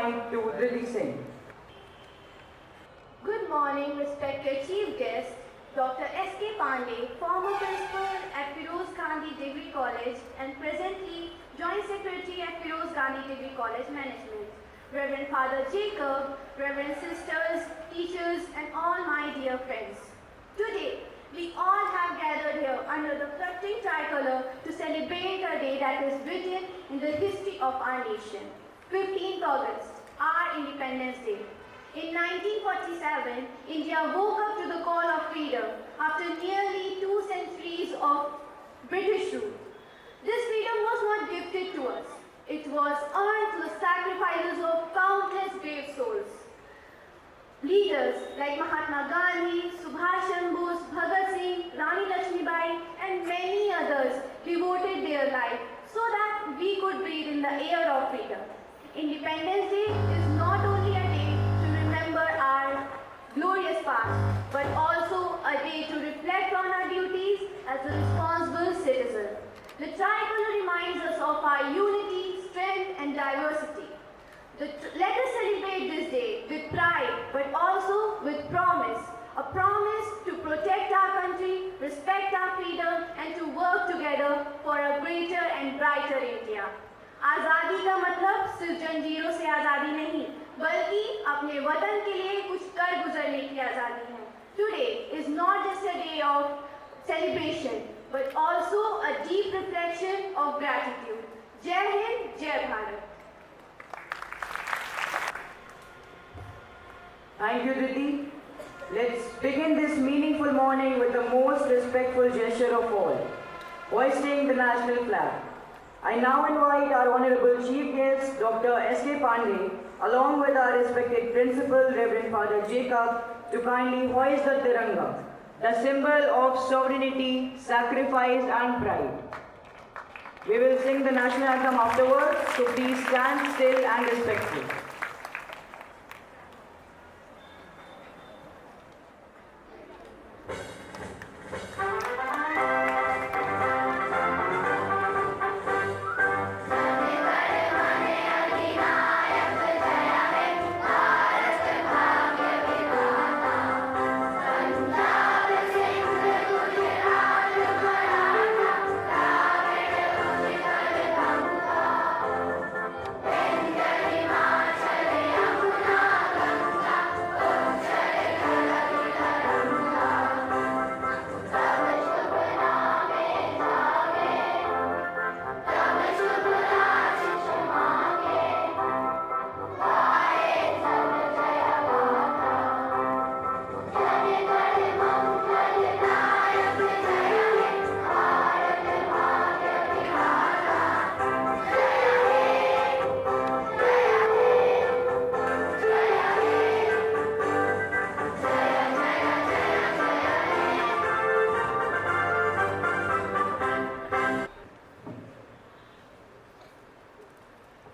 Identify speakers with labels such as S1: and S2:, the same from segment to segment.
S1: mic to Riddhi Singh.
S2: Good morning, respected Chief Guest, Dr. S.K. Pandey, former Principal at Firoz Gandhi Degree College and presently Joint Secretary at Firoz Gandhi Degree College Management, Reverend Father Jacob, Reverend Sisters, teachers, and all my dear friends. Today, we all have gathered here under the fluttering tricolor to celebrate a day that is written in the history of our nation. 15th August, our Independence Day. In 1947, India woke up to the call of freedom after nearly 2 centuries of British rule. This freedom was not gifted to us. It was earned through the sacrifices of countless brave souls. Leaders like Mahatma Gandhi, Subhash Chandra Bose, Bhagat Singh, Rani Lakshmibai, and many others devoted their life so that we could breathe in the air of freedom. Independence Day is not only a day to remember our glorious past, but also a day to reflect on our duties as a responsible citizen. The tricolor reminds us of our unity, strength, and diversity. Let us celebrate this day with pride, but also with promise. A promise to protect our country, respect our freedom, and to work together for a greater and brighter India. आज़ादी का मतलब सिर्फ जंजीरों से आज़ादी नहीं, बल्कि अपने वतन के लिए कुछ कर गुजरने की आज़ादी है. Today is not just a day of celebration, but also a deep reflection of gratitude. जय हिंद, जय Bharat.
S1: Thank you, Riddhi. Let's begin this meaningful morning with the most respectful gesture of all, hoisting the national flag. I now invite our Honorable Chief Guest, Dr. S.K. Pandey, along with our respected Principal, Reverend Father Jacob, to kindly hoist the Tiranga, the symbol of sovereignty, sacrifice and pride. We will sing the national anthem afterwards, so please stand still and respectful.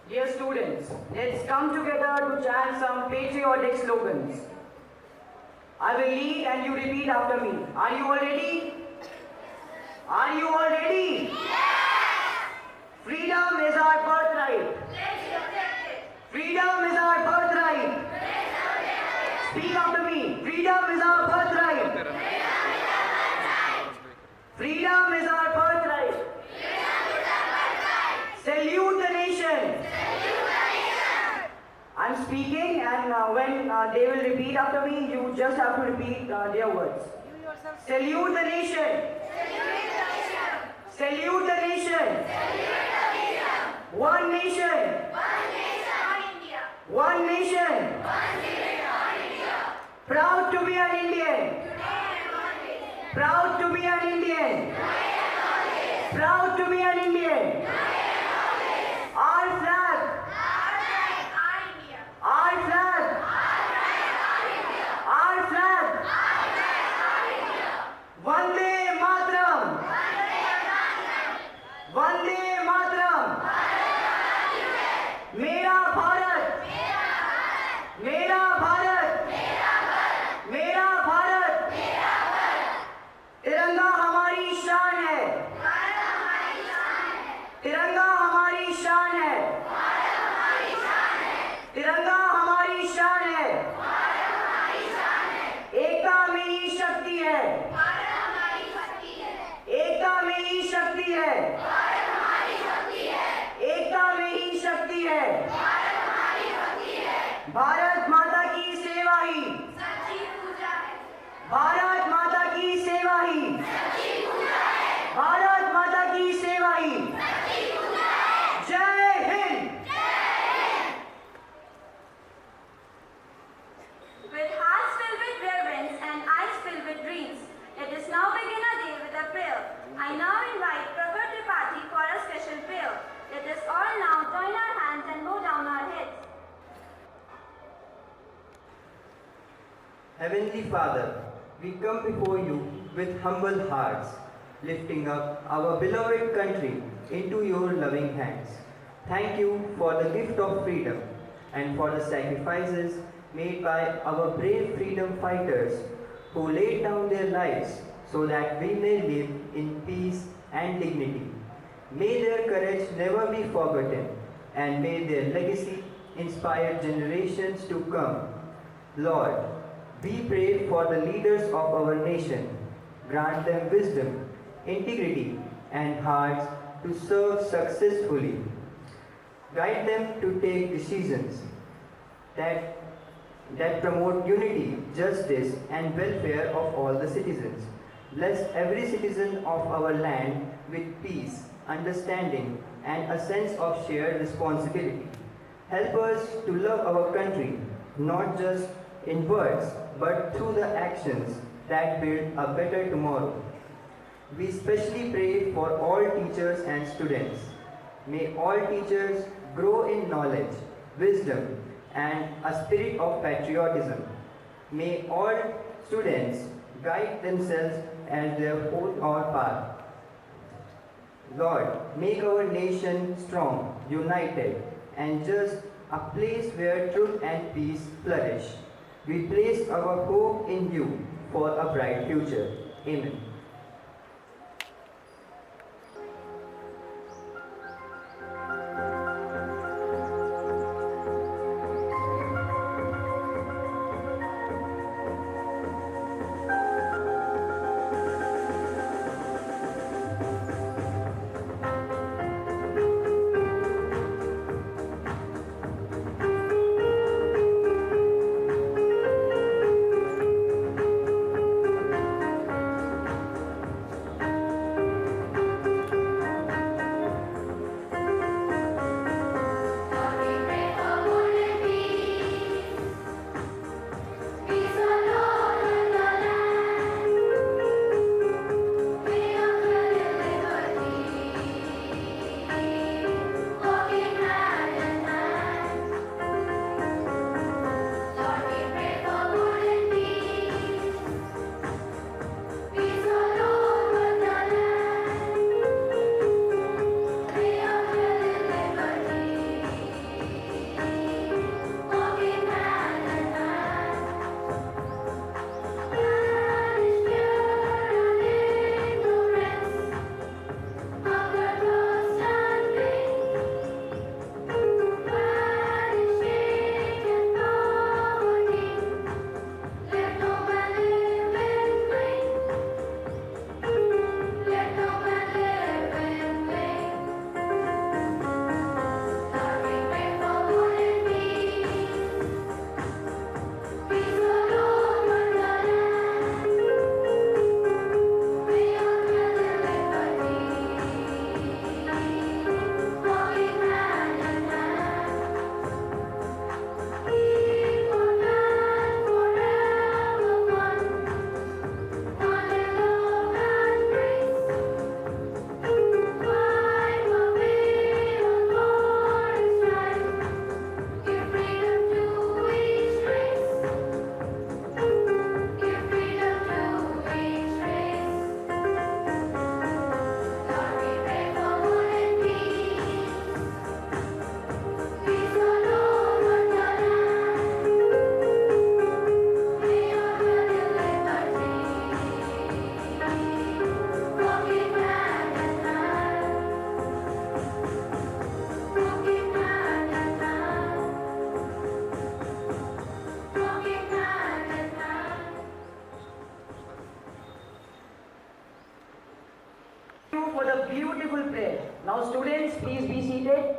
S1: Dear students, let's come together to chant some patriotic slogans. I will lead and you repeat after me. Are you all ready? Are you all ready? Yes! Freedom is our birthright.
S2: Let's protect it.
S1: Freedom is our birthright.
S2: Let's protect it.
S1: Speak after me. Freedom is our birthright. Freedom is our birthright. Salute the nation. I'm speaking, and when they will repeat after me, you just have to repeat their words. Salute the nation. Salute the nation. One nation. One nation. Proud to be an Indian. Proud to be an Indian. Proud to be an Indian. Our flag. Our flag. Our flag. Vande Mataram. Vande Mataram. Mera Bharat. Mera Bharat. Mera Bharat. तिरंगा हमारी शान है. तिरंगा भारत माता की सेवा ही, भारत माता की सेवा ही, जय Hind.
S2: With hearts filled with reverence and eyes filled with dreams, let us now begin our day with a prayer. I now invite Prabhat Tripathi for a special prayer. Let us all now join our hands and bow down our heads.
S3: Heavenly Father, we come before you with humble hearts, lifting up our beloved country into your loving hands. Thank you for the gift of freedom and for the sacrifices made by our brave freedom fighters who laid down their lives so that we may live in peace and dignity. May their courage never be forgotten, and may their legacy inspire generations to come. Lord, we pray for the leaders of our nation. Grant them wisdom, integrity, and hearts to serve successfully. Guide them to take decisions that promote unity, justice, and welfare of all the citizens. Bless every citizen of our land with peace, understanding, and a sense of shared responsibility. Help us to love our country, not just in words, but through the actions that build a better tomorrow. We especially pray for all teachers and students. May all teachers grow in knowledge, wisdom, and a spirit of patriotism. May all students guide themselves as their own or path. Lord, make our nation strong, united, and just a place where truth and peace flourish. We place our hope in you for a bright future. Amen.
S1: For the beautiful prayer. Now students, please be seated.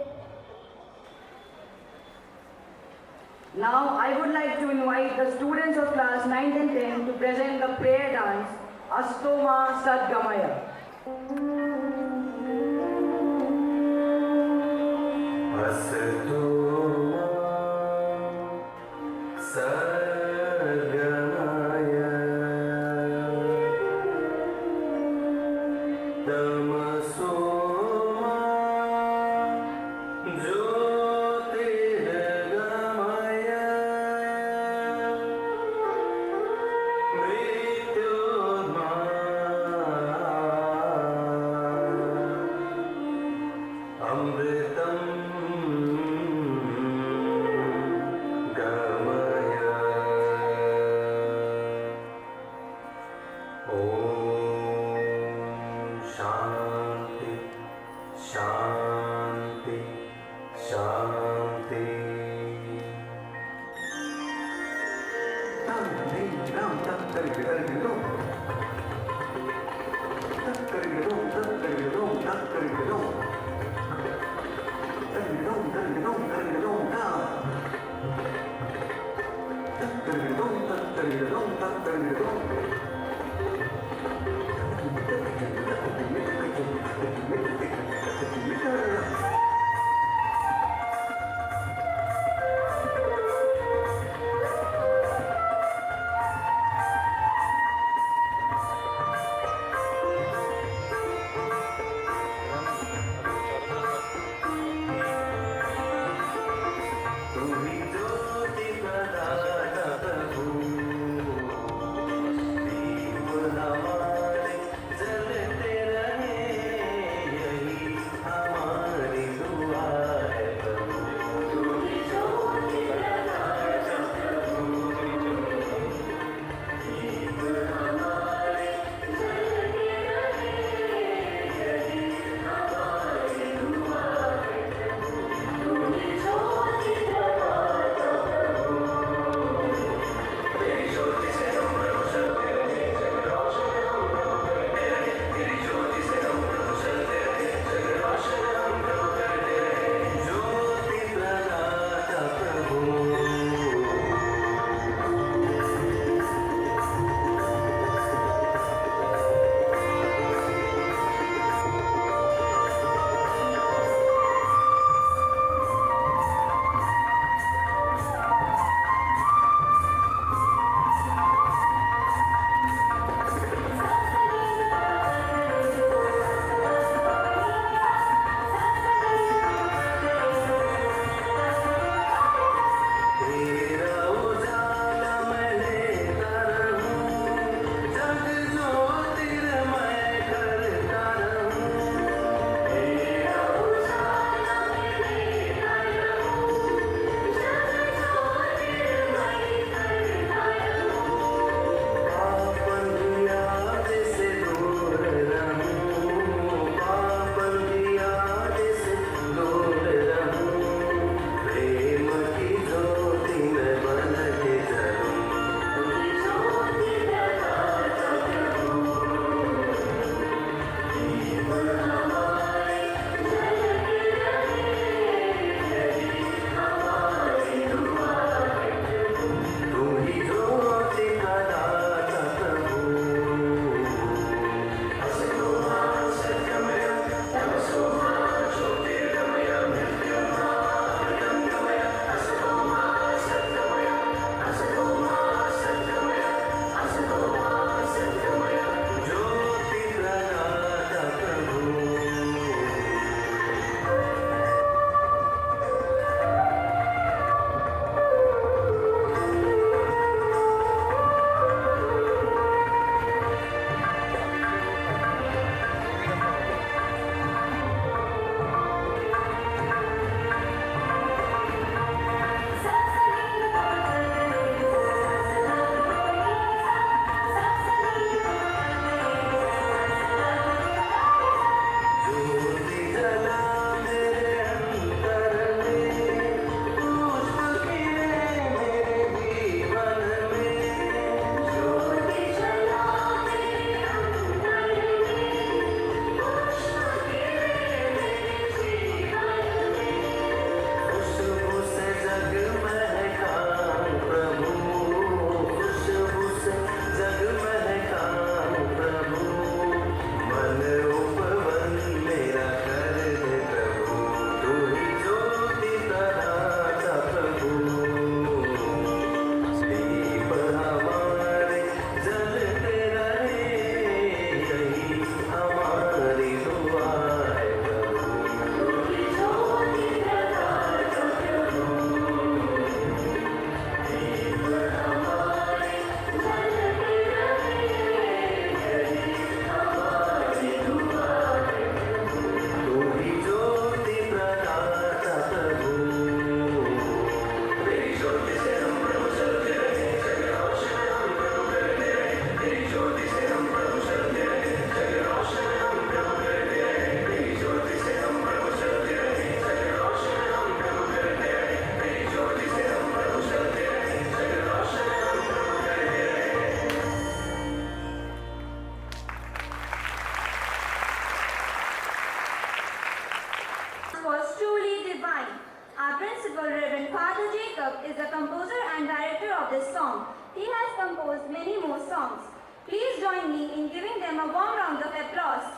S1: Now I would like to invite invite the students of class 9th and 10th to present the prayer dance Astoma Sadgamaya.
S2: he has composed many more songs. Please join me in giving them a warm round of applause.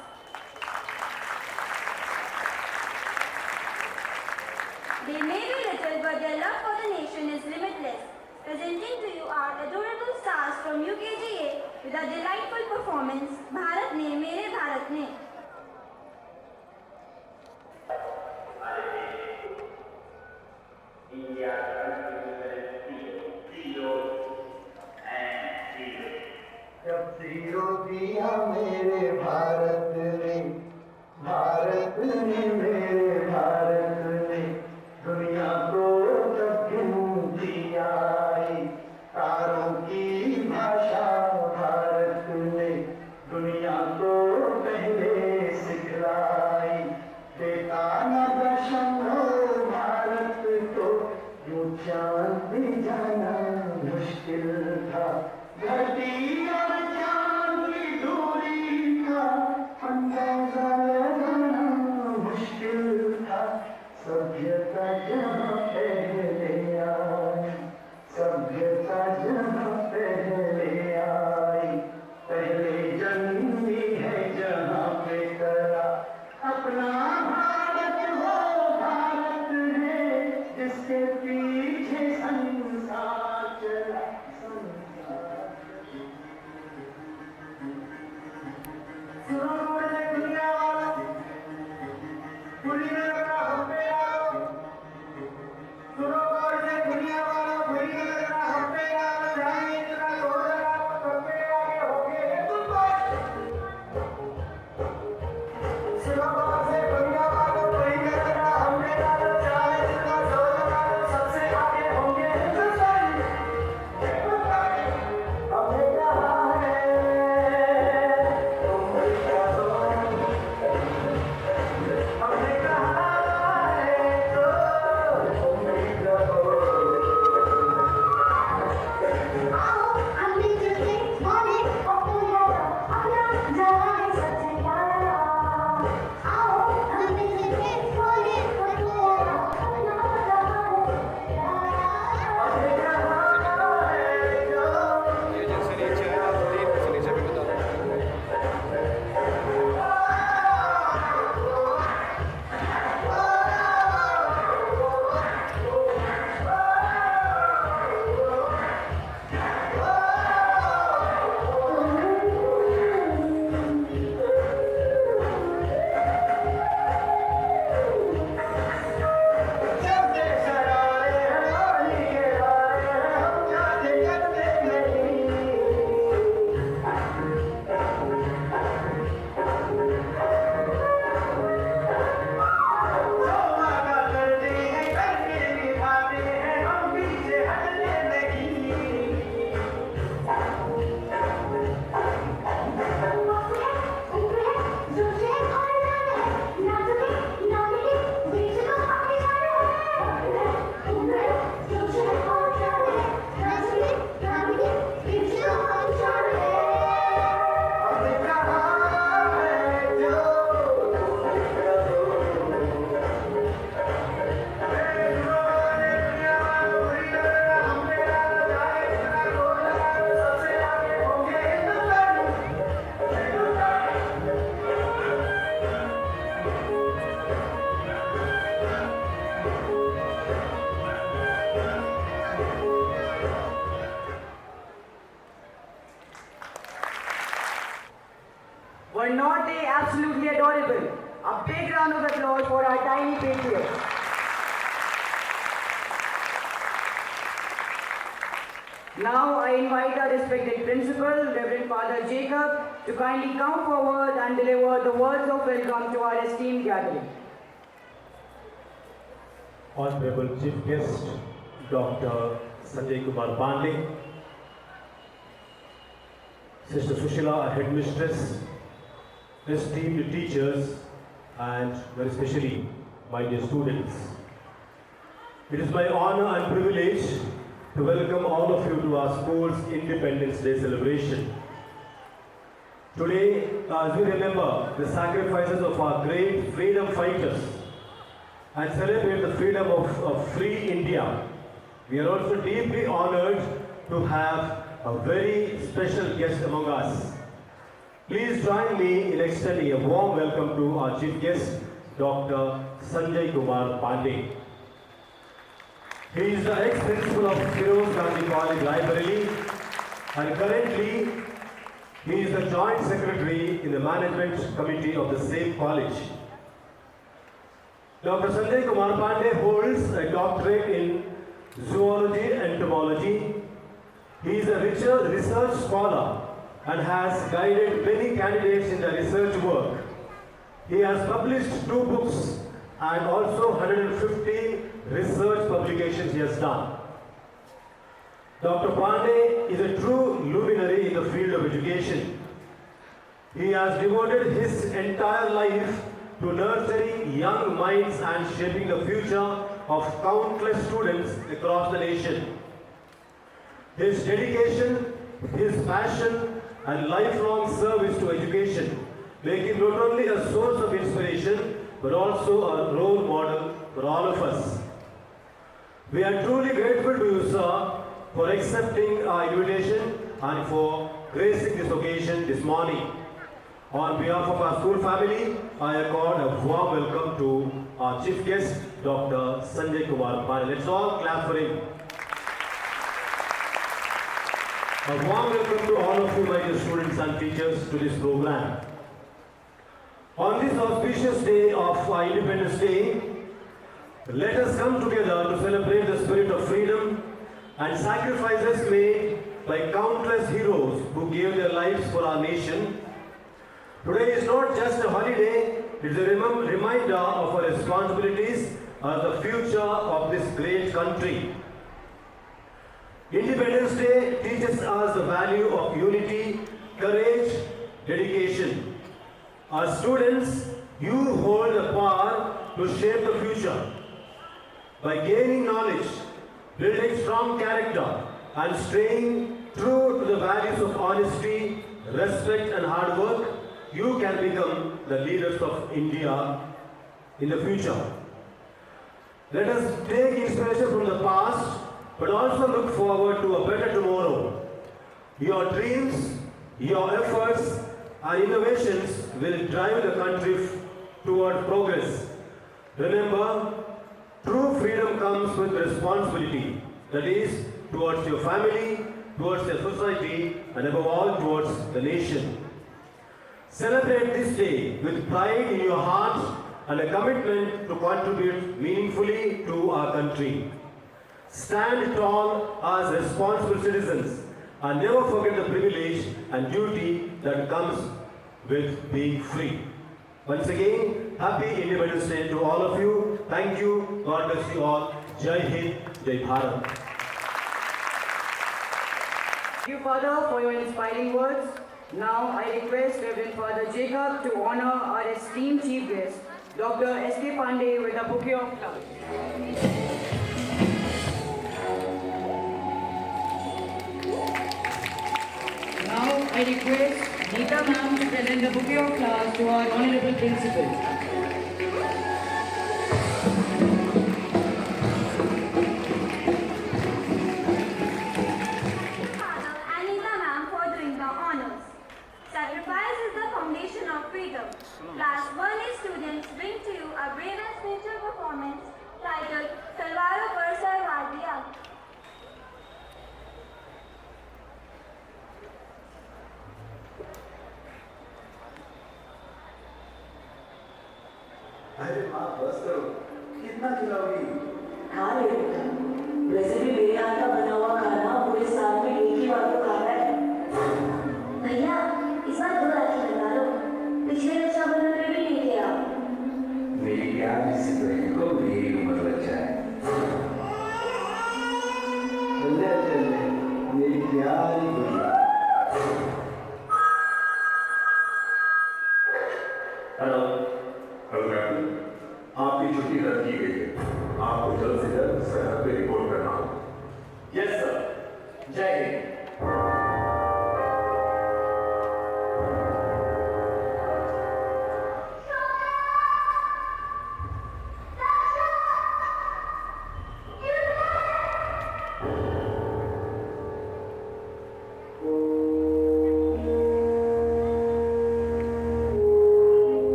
S2: They may be little, but their love for the nation is limitless. Presenting to you our adorable stars from UKGA with a delightful performance, Bharat Ne Mere Bharat Ne.
S3: जब zero दिया मेरे भारत ने मेरे भारत ने दुनिया को तब गिनती आई तारों की भाषा भारत ने दुनिया को पहले सिखलाई देता न दर्शन हो भारत को यूं चांद भी जाना मुश्किल था धरती और चांद की दूरी का अंदाजा लगाना मुश्किल था सभ्यता जहाँ पहले आई सभ्यता जहाँ पहले आई पहले जन्मी है जहाँ पे करा अपना भारत वो भारत है जिसके पीछे संसार चला
S1: Were not they absolutely adorable? A big round of applause for our tiny patriots. Now I invite our respected principal, Reverend Father Jacob, to kindly come forward and deliver the words of welcome to our esteemed gathering.
S4: Honorable Chief Guest, Dr. Sanjay Kumar Pandey, Sister Sushila, our headmistress, esteemed teachers, and very especially my dear students. It is my honor and privilege to welcome all of you to our school's Independence Day celebration. Today, as we remember the sacrifices of our great freedom fighters and celebrate the freedom of free India, we are also deeply honored to have a very special guest among us. Please join me in extending a warm welcome to our chief guest, Dr. Sanjay Kumar Pandey. He is the ex-principal of Firoz Gandhi College, Library, and currently he is the joint secretary in the management committee of the same college. Dr. Sanjay Kumar Pandey holds a doctorate in zoology and entomology. He is a research scholar and has guided many candidates in their research work. He has published 2 books and also 115 research publications he has done. Dr. Pandey is a true luminary in the field of education. He has devoted his entire life to nurturing young minds and shaping the future of countless students across the nation. His dedication, his passion, and lifelong service to education make him not only a source of inspiration, but also a role model for all of us. We are truly grateful to you, sir, for accepting our invitation and for gracing this occasion this morning. On behalf of our school family, I accord a warm welcome to our chief guest, Dr. Sanjay Kumar Pandey. Let's all clap for him. A warm welcome to all of you, my dear students and teachers, to this program. On this auspicious day of our Independence Day, let us come together to celebrate the spirit of freedom and sacrifices made by countless heroes who gave their lives for our nation. Today is not just a holiday, it is a reminder of our responsibilities as the future of this great country. Independence Day teaches us the value of unity, courage, dedication. As students, you hold the power to shape the future. By gaining knowledge, building strong character, and staying true to the values of honesty, respect, and hard work, you can become the leaders of India in the future. Let us take inspiration from the past, but also look forward to a better tomorrow. Your dreams, your efforts, and innovations will drive the country toward progress. Remember, true freedom comes with responsibility, that is, towards your family, towards your society, and above all, towards the nation. Celebrate this day with pride in your heart and a commitment to contribute meaningfully to our country. Stand tall as responsible citizens and never forget the privilege and duty that comes with being free. Once again, happy Independence Day to all of you. Thank you. God bless you all. Jai Hind, Jai Bharat.
S1: Thank you, Father, for your inspiring words. Now I request Reverend Father Jacob to honor our esteemed chief guest, Dr. S.K. Pandey, with a bouquet of flowers. Now I request Neeta ma'am to present the bouquet of flowers to our honorable principal.
S2: Sacrifice is the foundation of freedom. Class 1A students bring to you a brave and spiritual performance titled Talwaro Par Sarwar Diya.
S5: अरे माँ बस करो, कितना खिलाओगी?
S6: हाँ रे बेटा, वैसे भी मेरे हाथ का बना हुआ खाना पूरे साल में एक ही बार तो खाता है।
S2: भैया, इस बार 2 राखी लगा लो। पिछले रक्षाबंधन में भी नहीं थे आप।
S5: मेरी प्यारी सी बहन को मेरी उम्र लग जाए। चले चले, मेरी प्यारी गुड़िया।
S7: हेलो मैम, आपकी छुट्टी रद्द की गई है। आपको जल्द से जल्द सरहद पे रिपोर्ट करना होगा।
S5: यस सर, जय Hind.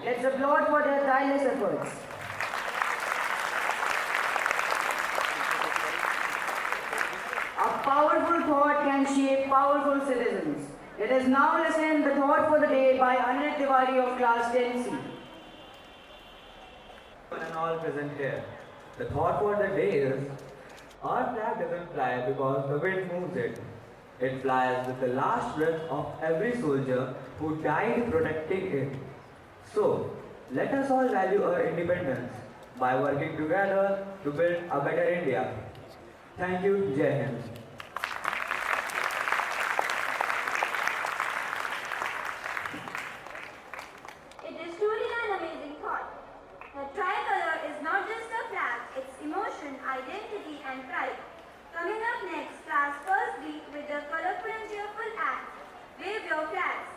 S1: Let's applaud for their tireless efforts. A powerful thought can shape powerful citizens. Let us now listen the thought for the day by Anil Tiwari of class 10C.
S8: And all present here. The thought for the day is, our flag doesn't fly because the wind moves it. It flies with the last breath of every soldier who died protecting it. So, let us all value our independence by working together to build a better India. Thank you, Jai Hind.
S2: It is truly an amazing thought. The tricolor is not just a flag, it's emotion, identity and pride. Coming up next, class first B with the colorful and cheerful act, Wave Your Flags.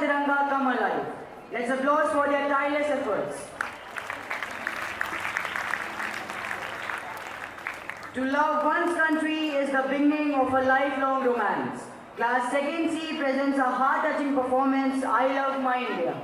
S1: Tiranga come alive. Let's applaud for their tireless efforts. To love one's country is the beginning of a lifelong romance. Class 2nd C presents a heart-touching performance, I Love My India.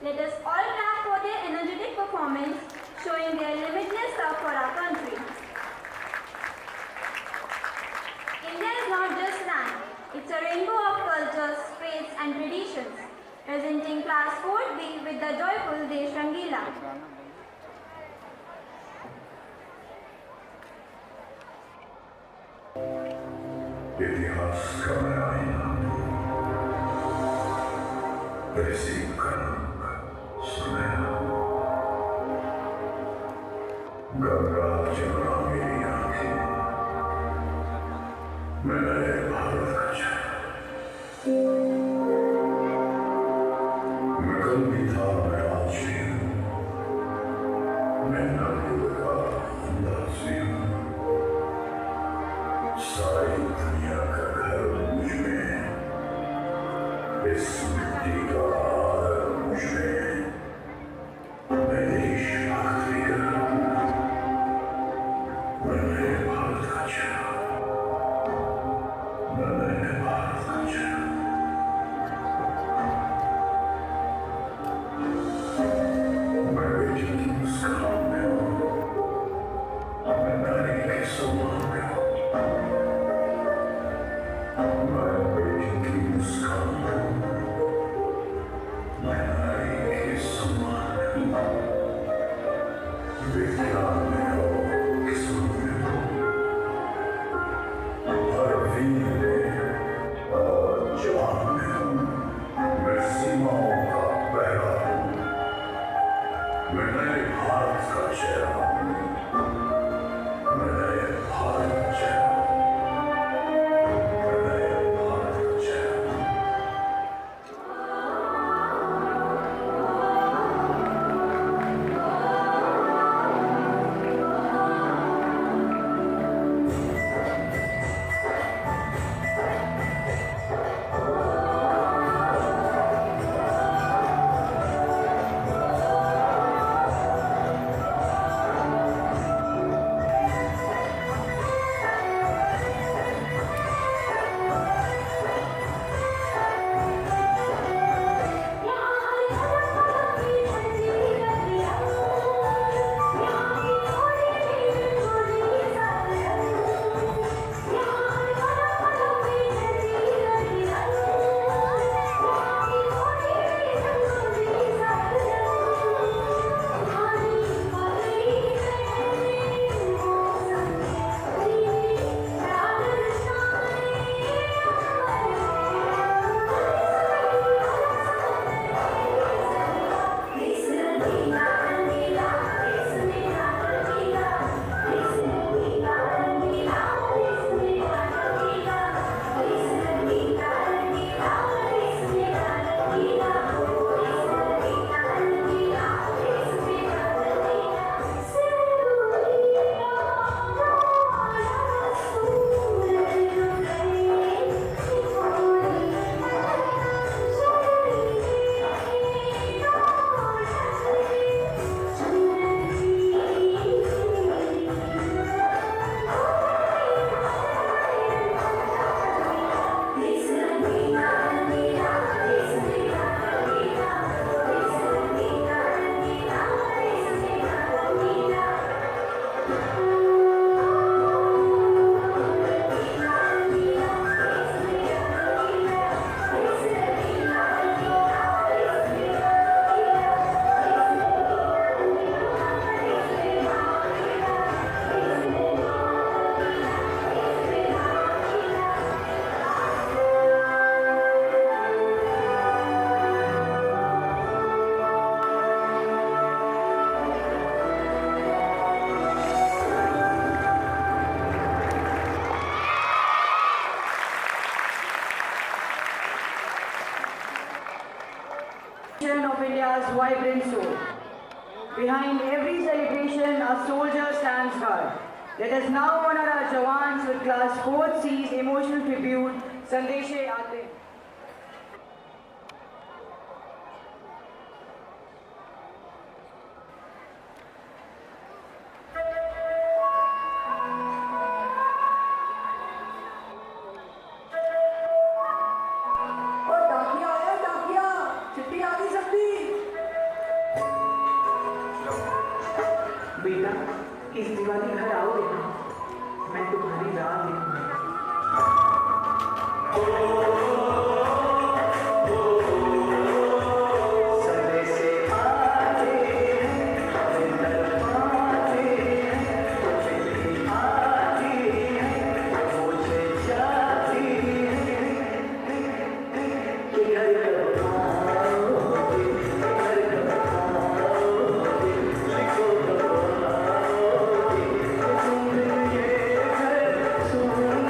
S2: Let us all clap for their energetic performance, showing their limitless love for our country. India is not just land, it's a rainbow of cultures, faiths and traditions. Presenting class 4B with the joyful Desh Rangila.
S7: इतिहास का आईना तहसीब का रंग सुनहरा गंगा जमुना मेरी आंखें मैं नए भारत का चेहरा मैं कल भी था मैं आज भी हूँ मैं नव मैं नारी के सम्मान में हूँ, विज्ञान में हो, किस्मत में हो, हर वीर में और जवान में हूँ, मैं सीमाओं का पहरा हूँ, मैं नए भारत का चेहरा हूँ, मैं नए भारत का चेहरा हूँ, मैं नए भारत का चेहरा हूँ।
S1: Of India's vibrant soul. Behind every celebration, a soldier stands guard. Let us now honor our Jawans with Class 4th C's emotional tribute, Sandeshe Aate.
S6: बेटा इस दिवाली घर आओगे ना? मैं तुम्हारी राह देखूंगा।
S3: सुन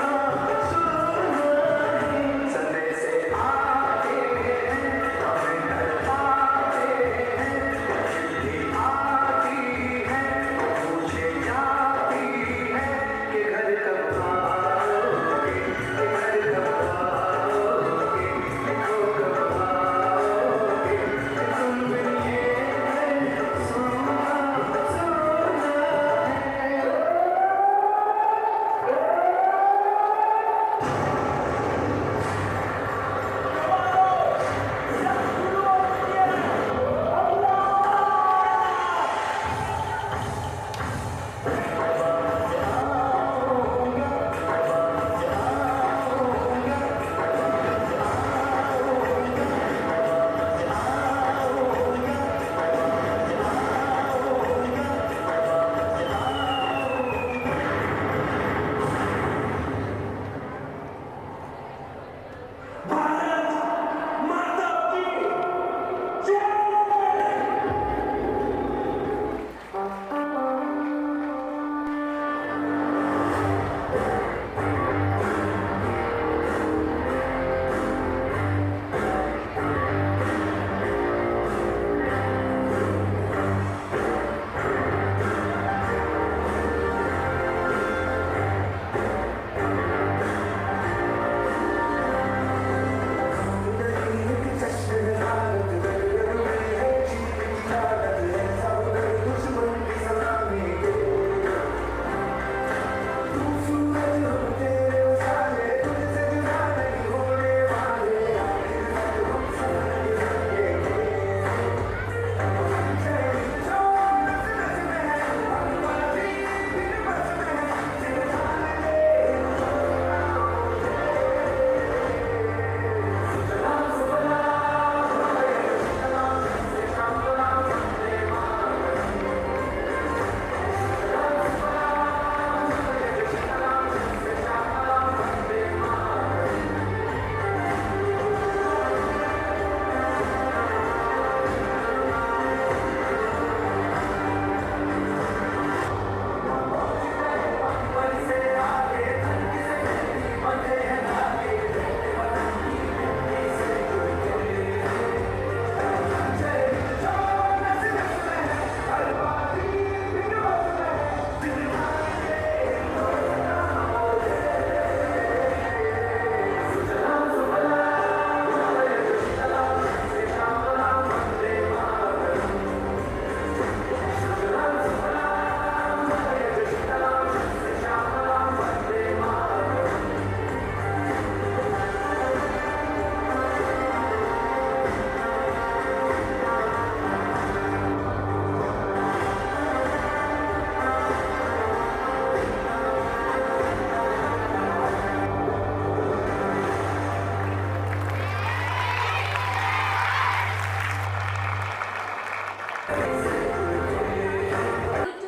S2: To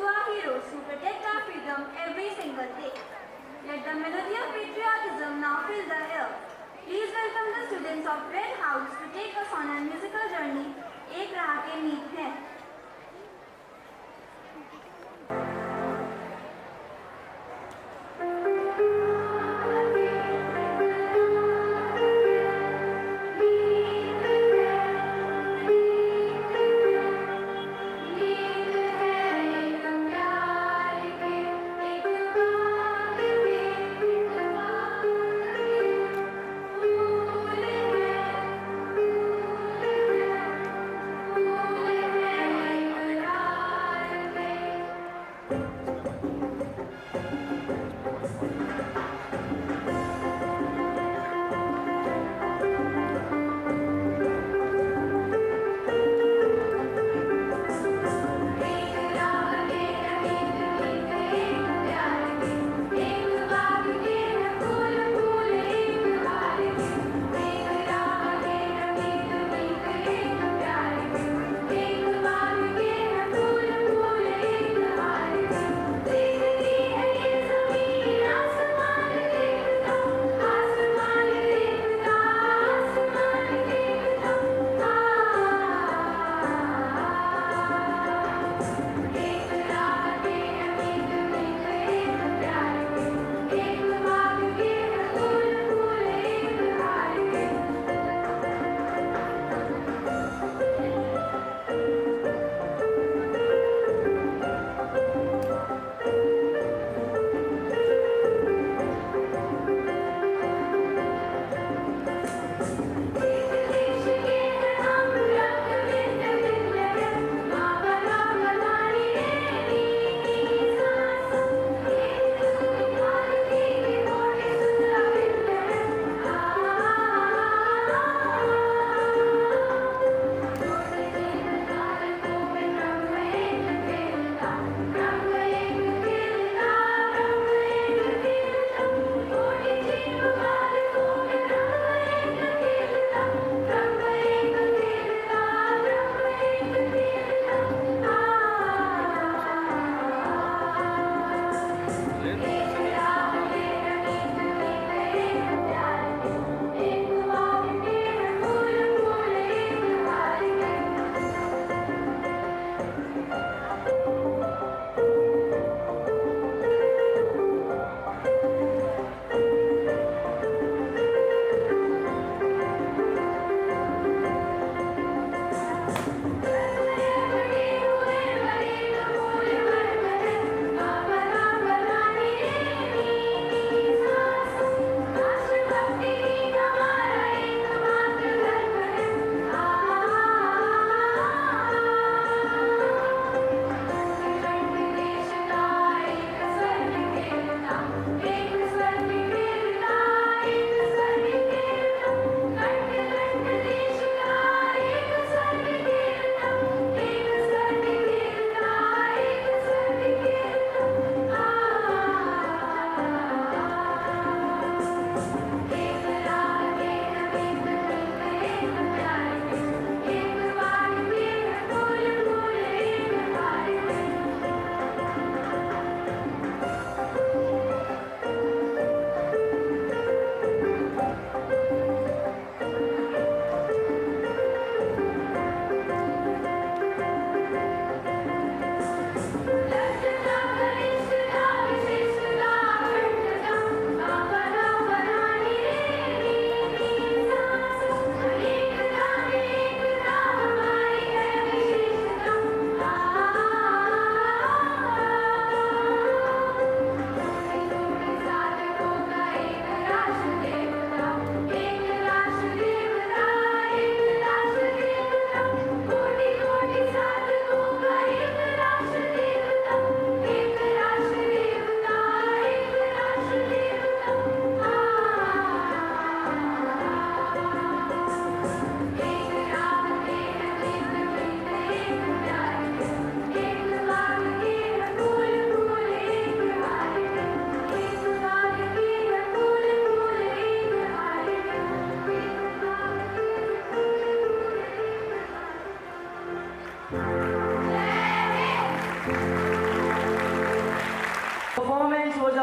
S2: our heroes who protect our freedom every single day. Let the melody of patriotism now fill the air. Please welcome the students of Red House to take us on a musical journey. एक राह के मीत हैं.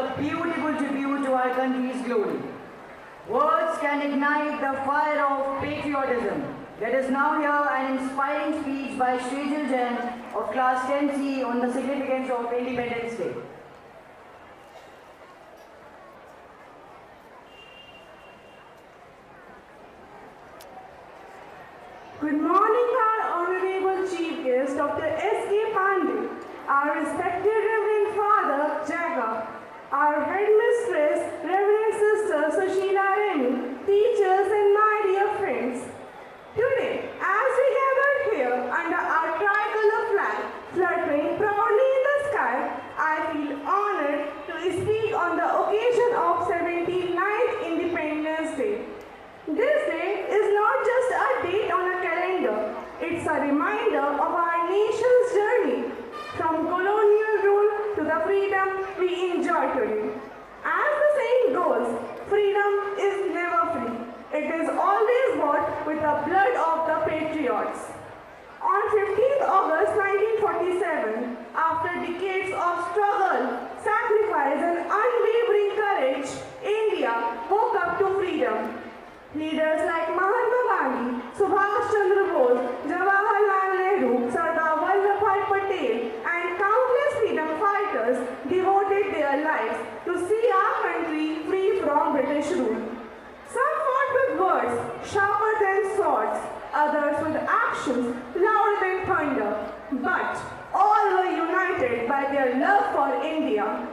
S1: a beautiful tribute to our country's glory. Words can ignite the fire of patriotism. Let us now hear an inspiring speech by Shrejal Jain of Class 10C on the significance of Independence Day.
S9: Good morning, our Honorable Chief Guest, Dr. S.K. Pandey, our respected Reverend Father Jacob, our Headmistress, Reverend Sister Sushila Remy, teachers and my dear friends. Today, as we gather here under our tricolor flag fluttering proudly in the sky, I feel honored to speak on the occasion of 79th Independence Day. This day is not just a date on a calendar, it's a reminder of our nation's journey from colonial rule to the freedom we enjoy today. As the saying goes, freedom is never free. It is always bought with the blood of the patriots. On 15th August 1947, after decades of struggle, sacrifice and unwavering courage, India woke up to freedom. Leaders like Mahatma Gandhi, Subhash Chandra Bose, Jawaharlal Nehru, Sardar Vallabhbhai Patel, and countless freedom fighters devoted their lives to see our country free from British rule. Some fought with words sharper than swords, others with actions louder than thunder, but all were united by their love for India.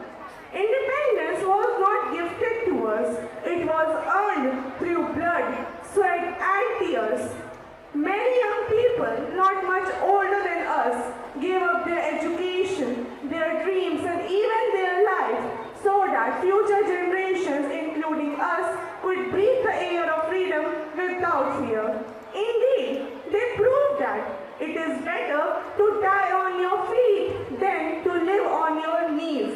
S9: Independence was not gifted to us, it was earned through blood, sweat and tears. Many young people, not much older than us, gave up their education, their dreams and even their lives so that future generations, including us, could breathe the air of freedom without fear. Indeed, they proved that it is better to die on your feet than to live on your knees.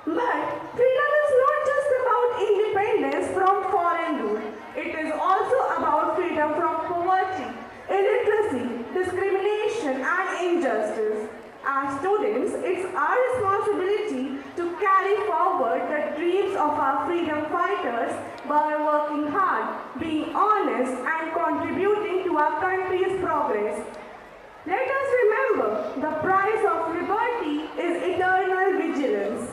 S9: But freedom is not just about independence from foreign rule. It is also about freedom from poverty, illiteracy, discrimination and injustice. As students, it's our responsibility to carry forward the dreams of our freedom fighters by working hard, being honest and contributing to our country's progress. Let us remember, the price of liberty is eternal vigilance.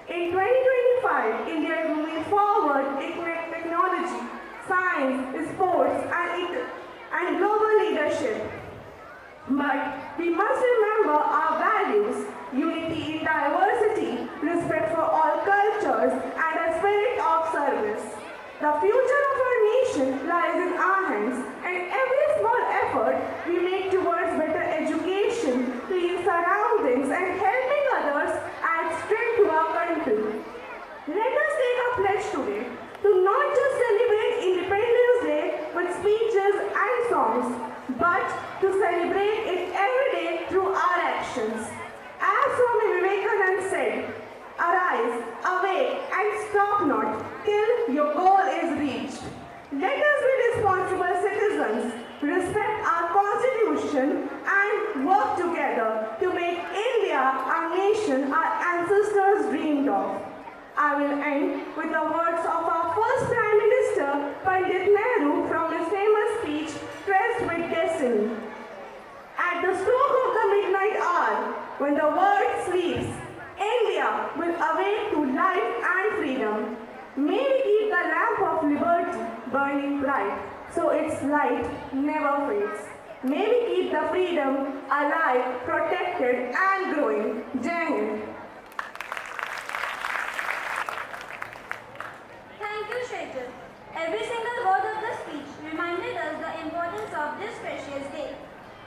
S9: In 2025, India is moving forward in technology, science, sports, and global leadership. But we must remember our values, unity in diversity, respect for all cultures, and a spirit of service. The future of our nation lies in our hands, and every small effort we make towards better education, clean surroundings, and helping others adds strength to our country. Let us take a pledge today to not just celebrate Independence Day with speeches and songs, but to celebrate it every day through our actions. As Swami Vivekananda said, arise, awake, and stop not till your goal is reached. Let us be responsible citizens, respect our constitution, and work together to make India a nation our ancestors dreamed of. I will end with the words of our first Prime Minister, Pandit Nehru, from his famous speech, Pressed with Destiny. At the stroke of the midnight hour, when the world sleeps, India will awake to life and freedom. May we keep the lamp of liberty burning bright, so its light never fades. May we keep the freedom alive, protected and growing. Jai Hind.
S2: Thank you, Shrejal. Every single word of the speech reminded us the importance of this precious day.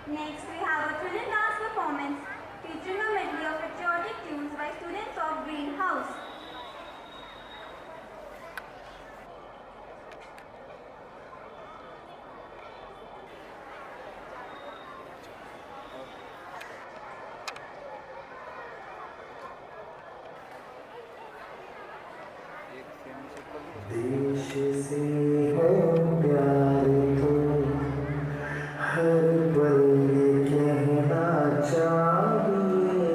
S2: Next, we have a thrilling dance performance featuring a medley of patriotic tunes by students of Green House.
S3: देश से है प्यार तो हर पल ये कहना चाहिए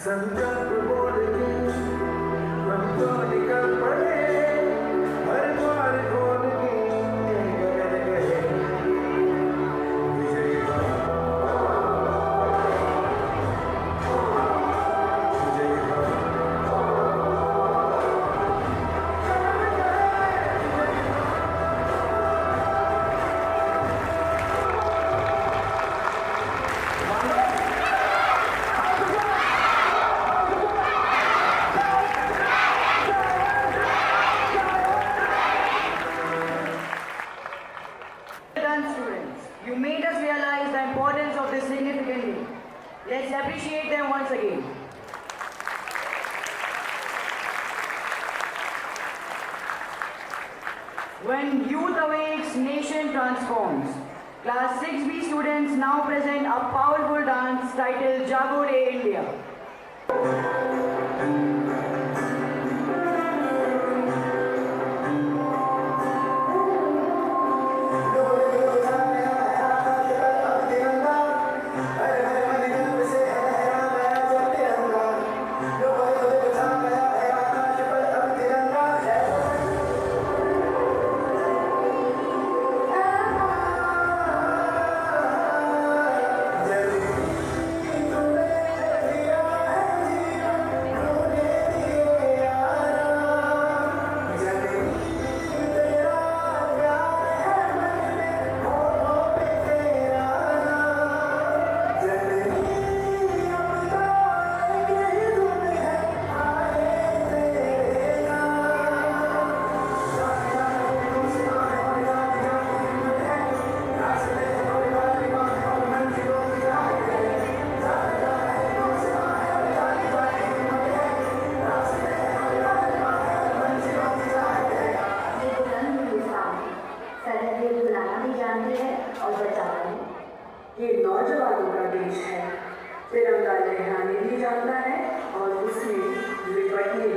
S7: संकल्प बोल के हम तो निकल पड़े, हर द्वार खोल के गगन गए विजयी भव, विजयी भव।
S1: Well done, students. You made us realize the importance of this significant day. Let's appreciate them once again. When youth awakes, nation transforms. Class 6B students now present a powerful dance titled Jago Re India.
S9: ये नौजवानों का देश है, तिरंगा लहराने भी जानता है और उसमें लिपटने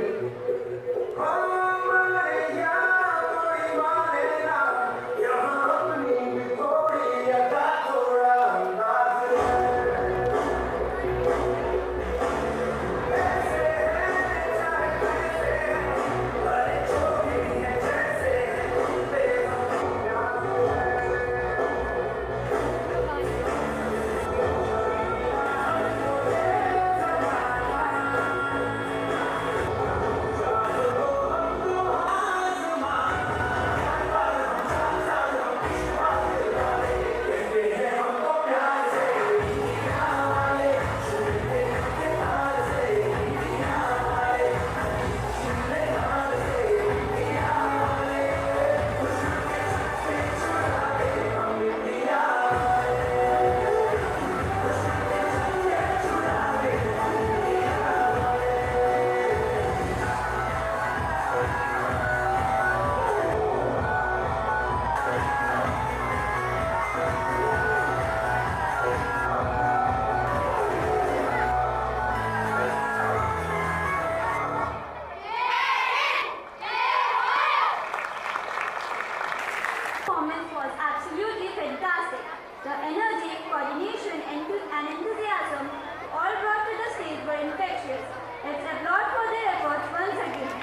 S2: Performance was absolutely fantastic. The energy, coordination, and enthusiasm all brought to the stage were infectious. Let's applaud for their efforts once again.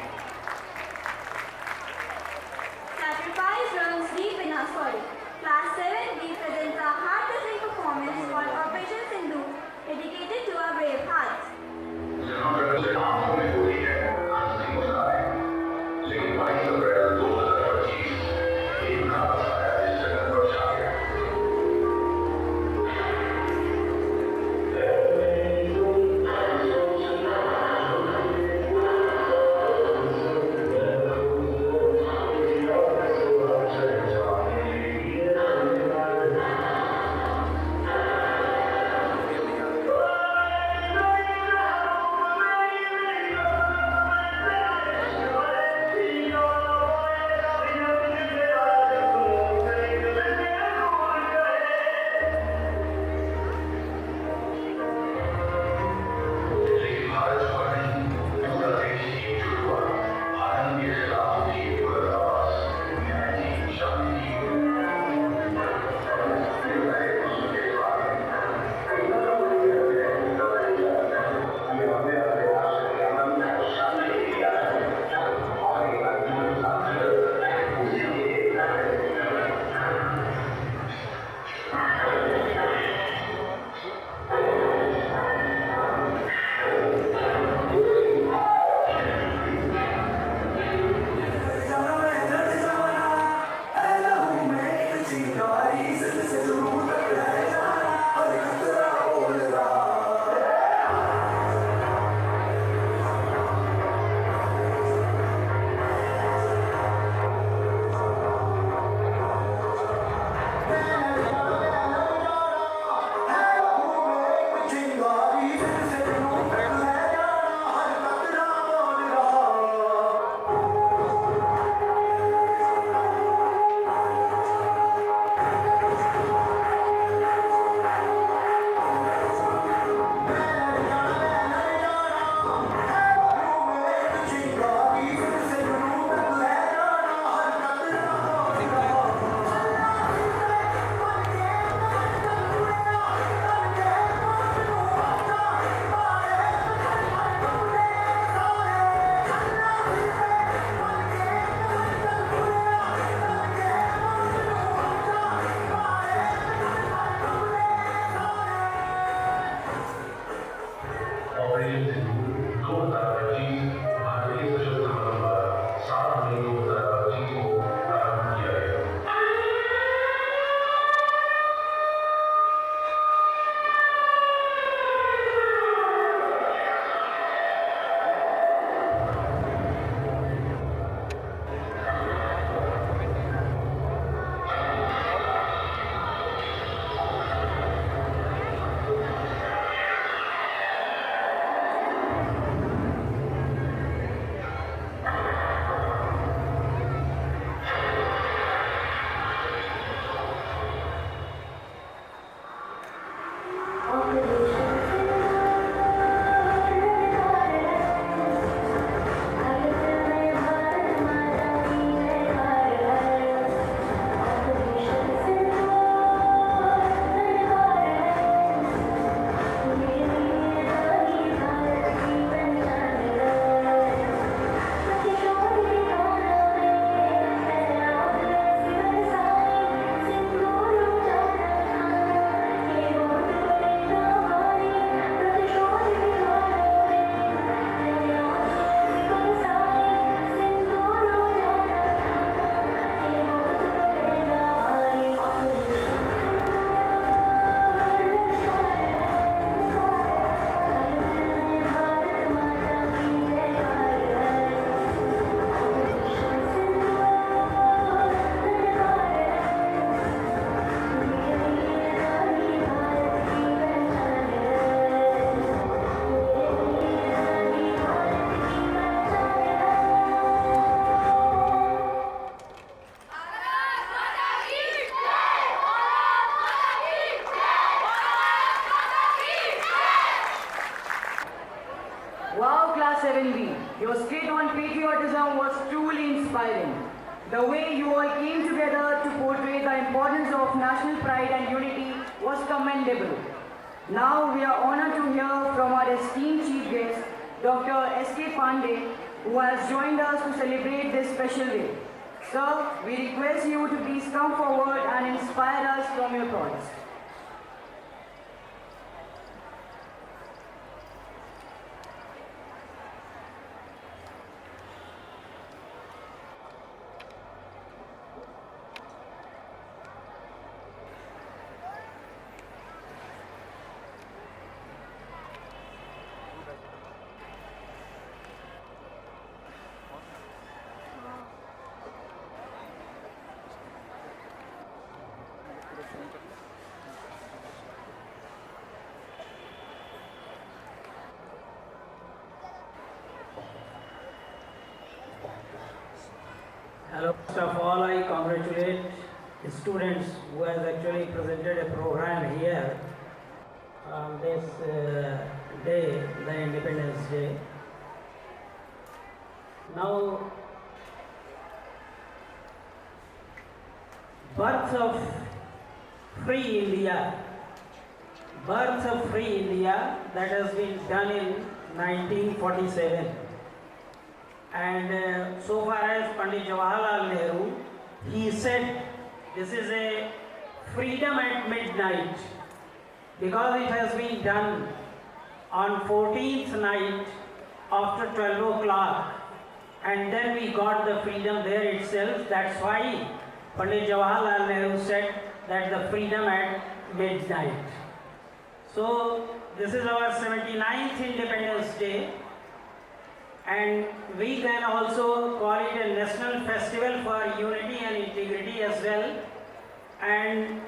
S2: Sacrifice runs deep in our soil. Class 7B presents a heart-touching performance called Operation Sindhu, dedicated to our brave hearts.
S7: लेकिन 22 अप्रैल 2025 एक खास आया इस जगह पर छा गया।
S1: Your skit on patriotism was truly inspiring. The way you all came together to portray the importance of national pride and unity was commendable. Now we are honored to hear from our esteemed chief guest, Dr. S.K. Pandey, who has joined us to celebrate this special day. Sir, we request you to please come forward and inspire us from your thoughts.
S10: Hello. First of all, I congratulate the students who has actually presented a program here on this day, the Independence Day. Now, birth of free India, that has been done in 1947. And so far as Pandit Jawaharlal Nehru, he said this is a freedom at midnight because it has been done on 14th night after 12 o'clock, and then we got the freedom there itself. That's why Pandit Jawaharlal Nehru said that the freedom at midnight. So this is our 79th Independence Day. And we can also call it a national festival for unity and integrity as well. And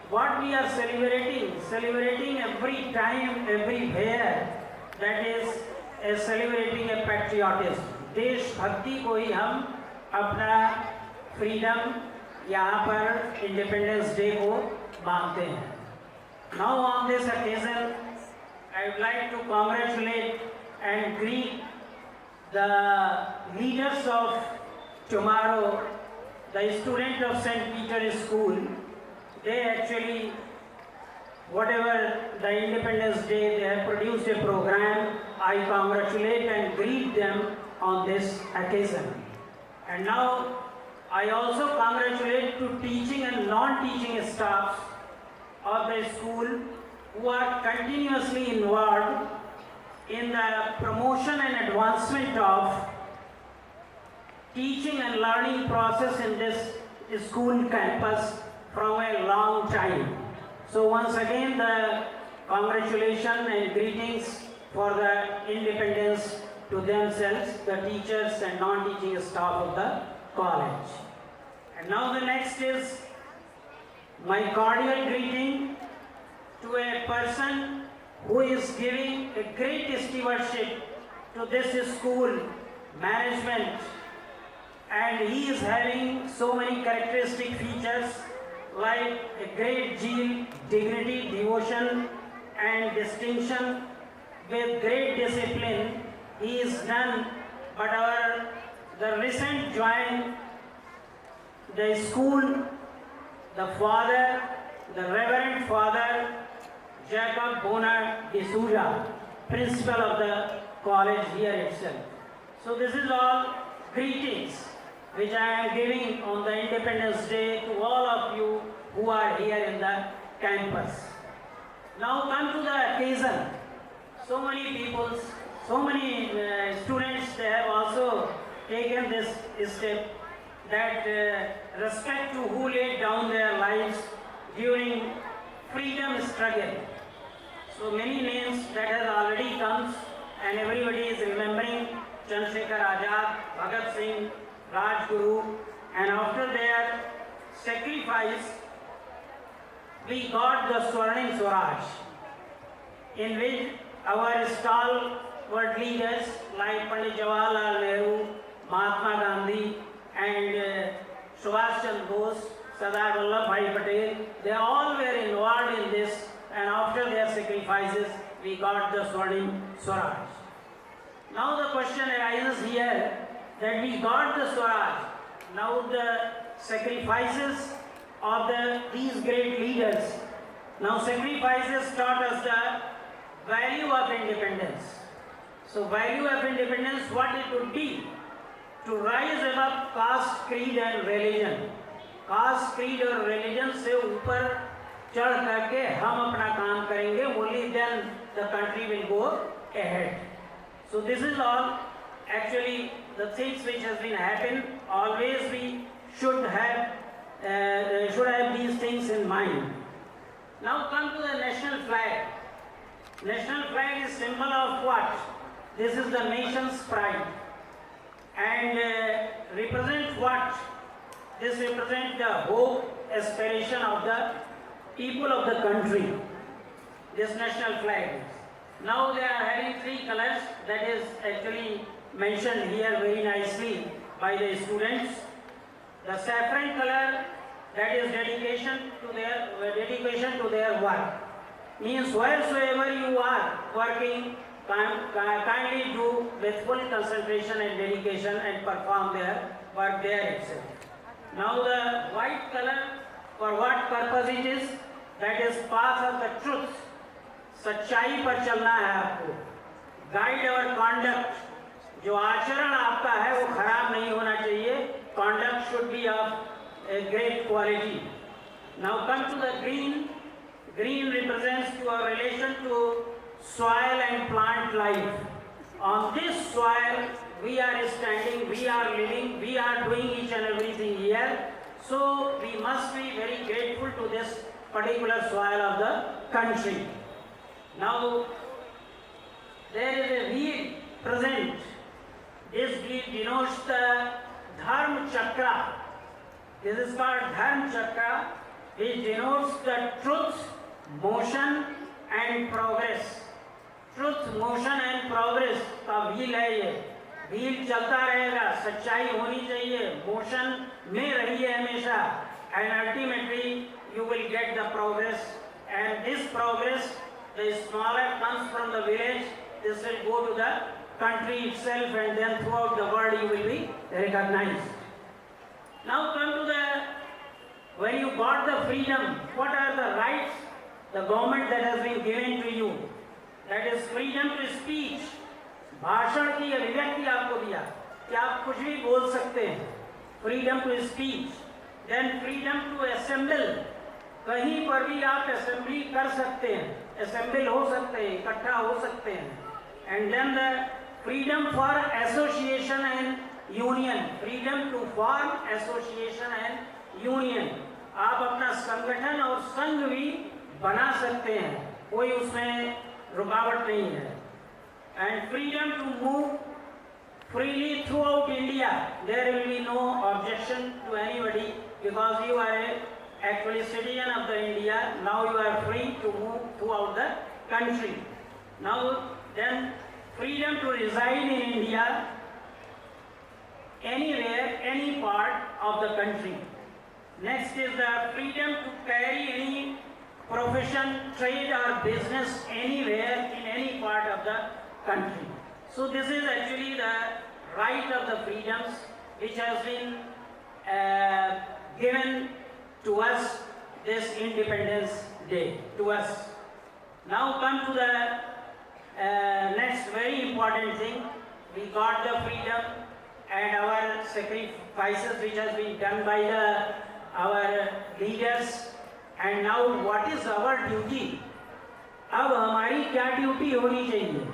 S10: what we are celebrating every time, everywhere, that is celebrating a patriotism. देश भक्ति को ही हम अपना freedom यहाँ पर independence day को मानते हैं. Now on this occasion, I would like to congratulate and greet the leaders of tomorrow, the students of St. Peter's School. They actually, whatever the Independence Day, they have produced a program. I congratulate and greet them on this occasion. And now, I also congratulate to teaching and non-teaching staffs of the school who are continuously involved in the promotion and advancement of teaching and learning process in this school campus from a long time. So once again, the congratulations and greetings for the independence to themselves, the teachers and non-teaching staff of the college. And now the next is my cordial greeting to a person who is giving a great stewardship to this school management, and he is having so many characteristic features like a great zeal, dignity, devotion and distinction with great discipline. He is none but the recent joined the school, the father, the Reverend Father Jacob Bonner D'Souza, principal of the college here itself. So this is all greetings which I am giving on the Independence Day to all of you who are here in the campus. Now come to the occasion. So many people, so many students, they have also taken this step that respect to who laid down their lives during freedom struggle. So many names that has already come, and everybody is remembering Chandrasekhar Azad, Bhagat Singh, Rajguru, and after their sacrifice, we got the Swarnim Swaraj, in which our stalwart leaders like Pandit Jawaharlal Nehru, Mahatma Gandhi, and Subhash Chandra Bose, Sardar Vallabhbhai Patel, they all were involved in this, and after their sacrifices, we got the Swarnim Swaraj. Now the question arises here that we got the Swaraj. Now the sacrifices of these great leaders. Now sacrifices taught us the value of independence. So value of independence, what it would be? To rise above caste, creed and religion. Caste, creed और religion से ऊपर चढ़ करके हम अपना काम करेंगे. Only then the country will go ahead. So this is all actually the things which has been happened. Always we should have these things in mind. Now come to the national flag. National flag is symbol of what? This is the nation's pride. And represent what? This represents the hope, aspiration of the people of the country. This national flag is. Now they are having three colors that is actually mentioned here very nicely by the students. The saffron color, that is dedication to their work. Means wheresoever you are working, kindly do with full concentration and dedication and perform their work there itself. Now the white color, for what purpose it is? That is path of the truth. सच्चाई पर चलना है आपको. Guide our conduct. जो आचरण आपका है वो खराब नहीं होना चाहिए. Conduct should be of a great quality. Now come to the green. Green represents your relation to soil and plant life. On this soil we are standing, we are living, we are doing each and everything here. So we must be very grateful to this particular soil of the country. Now there is a wheel present. This wheel denotes the Dharma Chakra. This is called Dharma Chakra, which denotes the truth, motion and progress. Truth, motion and progress का wheel है ये. Wheel चलता रहेगा, सच्चाई होनी चाहिए, motion में रहिए हमेशा, and ultimately you will get the progress. And this progress, the smaller comes from the village, this will go to the country itself, and then throughout the world you will be recognized. Now come to when you got the freedom, what are the rights the government that has been given to you? That is freedom to speech. भाषण की अभिव्यक्ति आपको दिया कि आप कुछ भी बोल सकते हैं. Freedom to speech. Then freedom to assemble. कहीं पर भी आप assembly कर सकते हैं. Assemble हो सकते हैं, इकट्ठा हो सकते हैं. And then the freedom for association and union. Freedom to form association and union. आप अपना संगठन और संघ भी बना सकते हैं. कोई उसमें रुकावट नहीं है. And freedom to move freely throughout India. There will be no objection to anybody because you are actually citizen of the India. Now you are free to move throughout the country. Now then freedom to reside in India anywhere, any part of the country. Next is the freedom to carry any profession, trade or business anywhere in any part of the country. So this is actually the right of the freedoms which has been given to us this Independence Day, to us. Now come to the next very important thing. We got the freedom and our sacrifices which has been done by our leaders. And now what is our duty? अब हमारी क्या duty होनी चाहिए?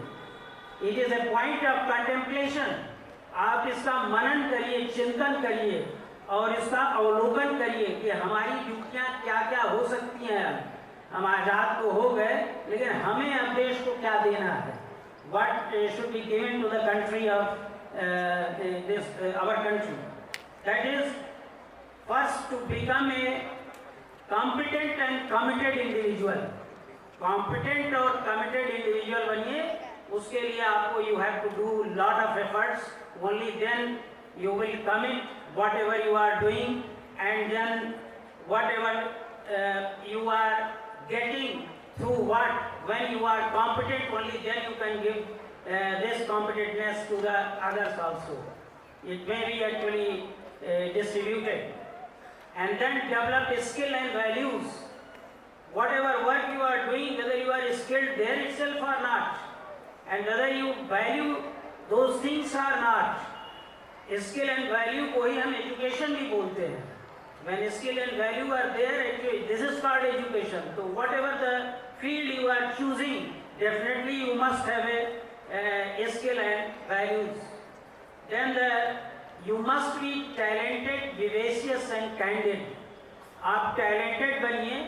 S10: It is a point of contemplation. आप इसका मनन करिए, चिंतन करिए और इसका अवलोकन करिए कि हमारी ड्यूटियाँ क्या क्या हो सकती हैं. हम आज़ाद तो हो गए, लेकिन हमें अब देश को क्या देना है? What should be given to the country of our country? That is, first to become a competent and committed individual. Competent और committed individual बनिए. उसके लिए आपको you have to do lot of efforts. Only then you will commit whatever you are doing, and then whatever you are getting through what, when you are competent, only then you can give this competitiveness to the others also. It may be actually distributed. And then develop skill and values. Whatever work you are doing, whether you are skilled there itself or not, and whether you value those things or not. Skill and value को ही हम education भी बोलते हैं. When skill and value are there, actually this is called education. So whatever the field you are choosing, definitely you must have a skill and values. Then you must be talented, vivacious and candid. आप talented बनिए.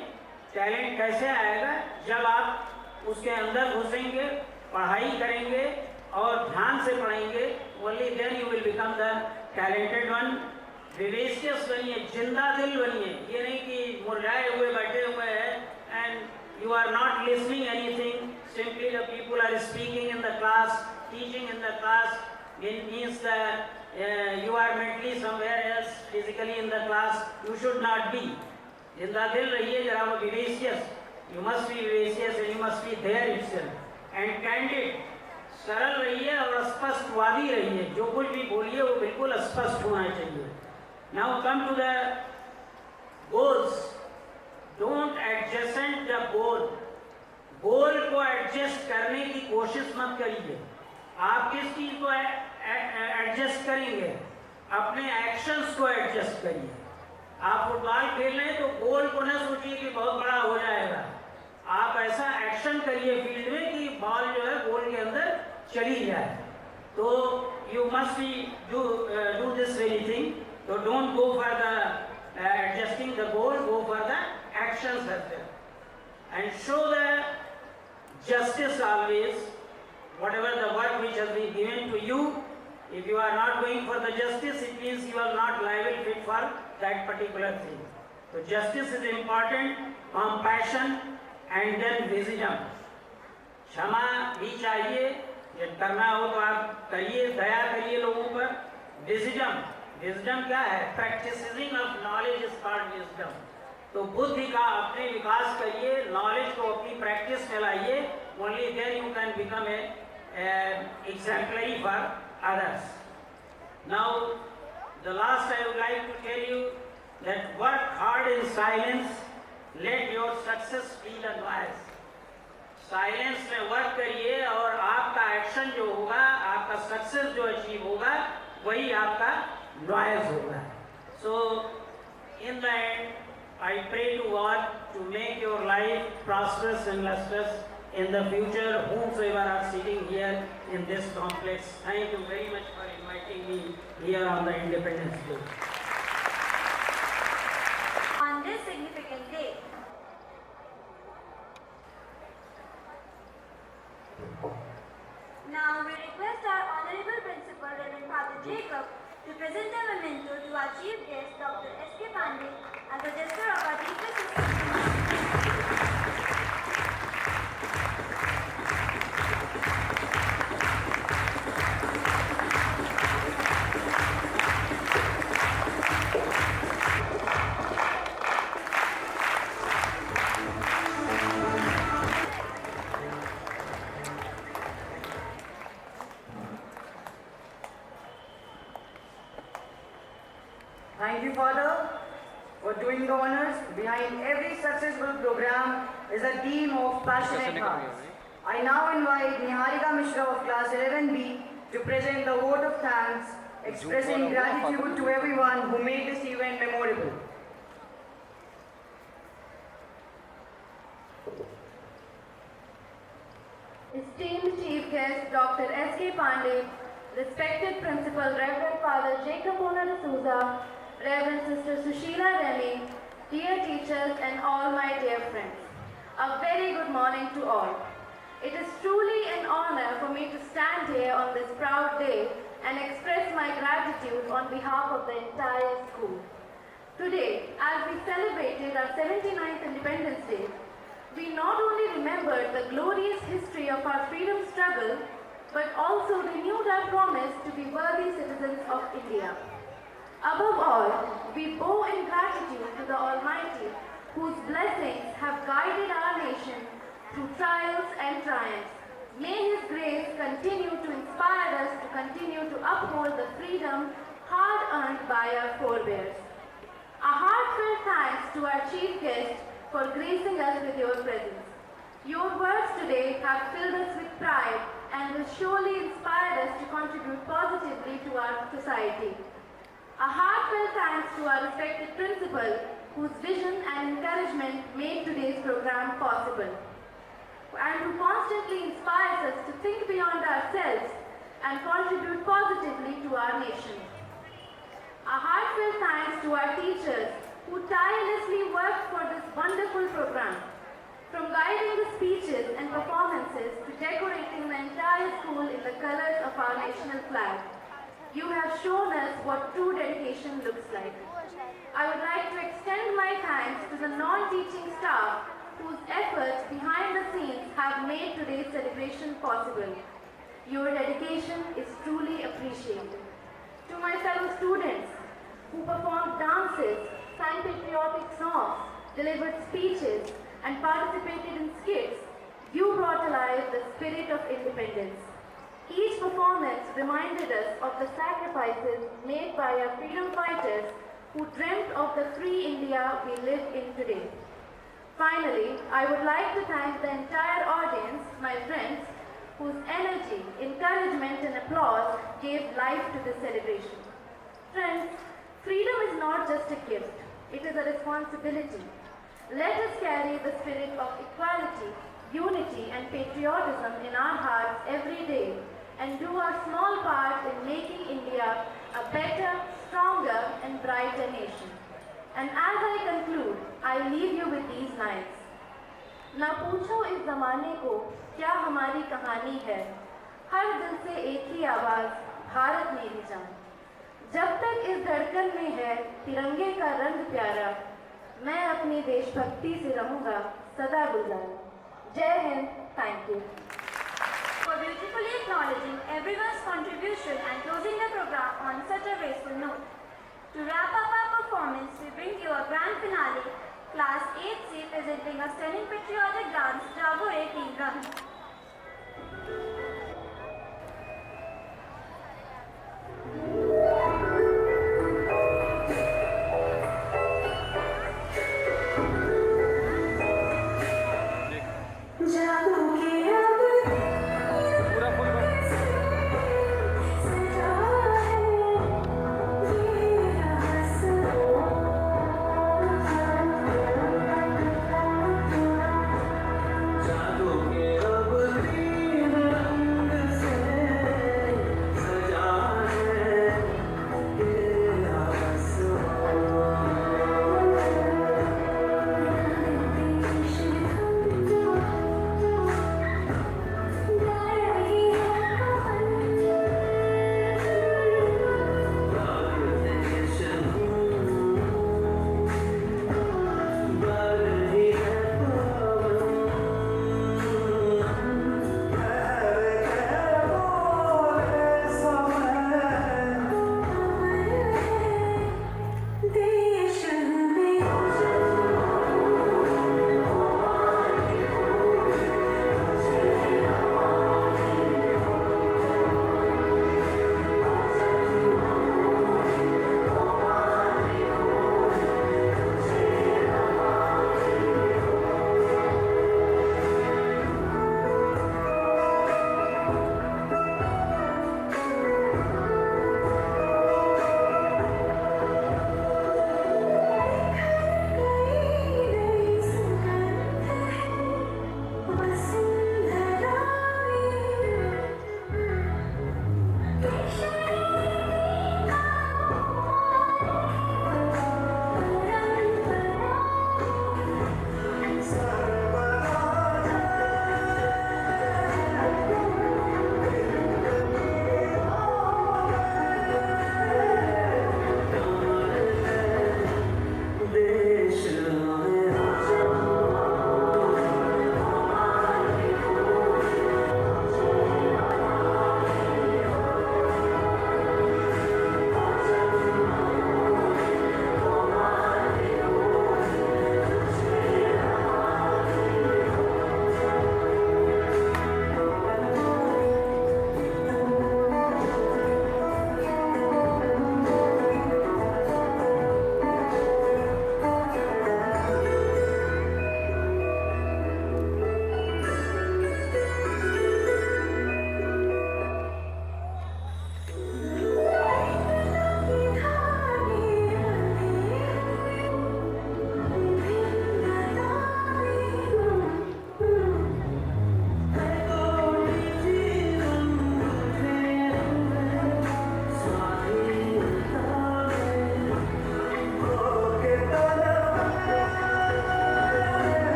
S10: Talent कैसे आएगा? जब आप उसके अंदर घुसेंगे, पढ़ाई करेंगे और ध्यान से पढ़ेंगे. Only then you will become the talented one. Vivacious बनिए, जिंदा दिल बनिए. ये नहीं कि मुरझाए हुए बैठे हुए हैं and you are not listening anything. Simply the people are speaking in the class, teaching in the class. It means that you are mentally somewhere else, physically in the class. You should not be. जिंदा दिल रहिए, जरा वो vivacious. You must be vivacious and you must be there itself. And candid. सरल रहिए और स्पष्टवादी रहिए. जो कुछ भी बोलिए वो बिल्कुल स्पष्ट होना चाहिए. Now come to the goals. Don't adjacent the goal. गोल को एडजस्ट करने की कोशिश मत करिए. आप किस चीज को एडजस्ट करेंगे? अपने एक्शंस को एडजस्ट करिए. आप फुटबॉल खेल रहे हैं तो गोल को न सोचिए कि बहुत बड़ा हो जाएगा. आप ऐसा एक्शन करिए फील्ड में कि बॉल जो है गोल के अंदर चली जाए. तो you must be do this very thing. So don't go for the adjusting the goal, go for the actions as well. And show the justice always. Whatever the work which has been given to you, if you are not going for the justice, it means you are not liable fit for that particular thing. So justice is important, compassion and then wisdom. क्षमा भी चाहिए. ये करना हो तो आप करिए, दया करिए लोगों पर. Wisdom. विजडम क्या है? Practising of knowledge is called wisdom. तो बुद्धि का अपने विकास करिए, नॉलेज को अपनी प्रैक्टिस में लाइए. Only then you can become a exemplary for others. Now the last I would like to tell you that work hard in silence, let your success be the noise. Silence में work करिए और आपका action जो होगा, आपका success जो achieve होगा, वही आपका noise होगा. So in the end, I pray to God to make your life prosperous and lustrous in the future, whomsoever are sitting here in this complex. Thank you very much for inviting me here on the Independence Day.
S2: On this significant day, now we request our Honorable Principal, Reverend Father Jacob, to present a memento to our Chief Guest, Dr. S.K. Pandey, as a gesture of our deepest respect.
S1: Thank you, Father, for doing the honors. Behind every successful program is a team of passionate hearts. I now invite Niharika Mishra of class 11B to present the vote of thanks, expressing gratitude to everyone who made this event memorable.
S2: Esteemed Chief Guest, Dr. S.K. Pandey, respected Principal, Reverend Father Jacob Mona D'Souza, Reverend Sister Sushila Remy, dear teachers and all my dear friends. A very good morning to all. It is truly an honor for me to stand here on this proud day and express my gratitude on behalf of the entire school. Today, as we celebrated our 79th Independence Day, we not only remembered the glorious history of our freedom struggle, but also renewed our promise to be worthy citizens of India. Above all, we bow in gratitude to the Almighty, whose blessings have guided our nation through trials and triumphs. May His grace continue to inspire us to continue to uphold the freedom hard earned by our forebears. A heartfelt thanks to our chief guest for gracing us with your presence. Your words today have filled us with pride and will surely inspire us to contribute positively to our society. A heartfelt thanks to our respected principal, whose vision and encouragement made today's program possible, and who constantly inspires us to think beyond ourselves and contribute positively to our nation. A heartfelt thanks to our teachers who tirelessly worked for this wonderful program. From guiding the speeches and performances to decorating the entire school in the colors of our national flag, you have shown us what true dedication looks like. I would like to extend my thanks to the non-teaching staff whose efforts behind the scenes have made today's celebration possible. Your dedication is truly appreciated. To my fellow students who performed dances, sang patriotic songs, delivered speeches, and participated in skits, you brought alive the spirit of independence. Each performance reminded us of the sacrifices made by our freedom fighters who dreamt of the free India we live in today. Finally, I would like to thank the entire audience, my friends, whose energy, encouragement, and applause gave life to this celebration. Friends, freedom is not just a gift, it is a responsibility. Let us carry the spirit of equality, unity, and patriotism in our hearts every day and do our small part in making India a better, stronger, and brighter nation. And as I conclude, I leave you with these lines. ना पूछो इस ज़माने को क्या हमारी कहानी है, हर दिल से एक ही आवाज़, भारत मेरी जान। जब तक इस धड़कन में है तिरंगे का रंग प्यारा, मैं अपनी देशभक्ति से रहूँगा सदा गुलजार। जय Hind, thank you.
S11: For beautifully acknowledging everyone's contribution and closing the program on such a graceful note. To wrap up our performance, we bring you a grand finale, Class 8C presenting a stunning patriotic dance, Jago Re Teen Run.
S6: जादू के अब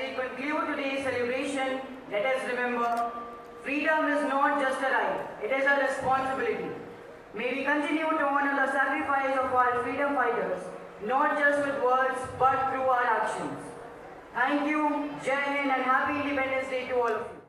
S1: we conclude today's celebration, let us remember, freedom is not just a right, it is a responsibility. May we continue to honor the sacrifice of our freedom fighters, not just with words, but through our actions. Thank you, Jai Hind, and Happy Independence Day to all of you.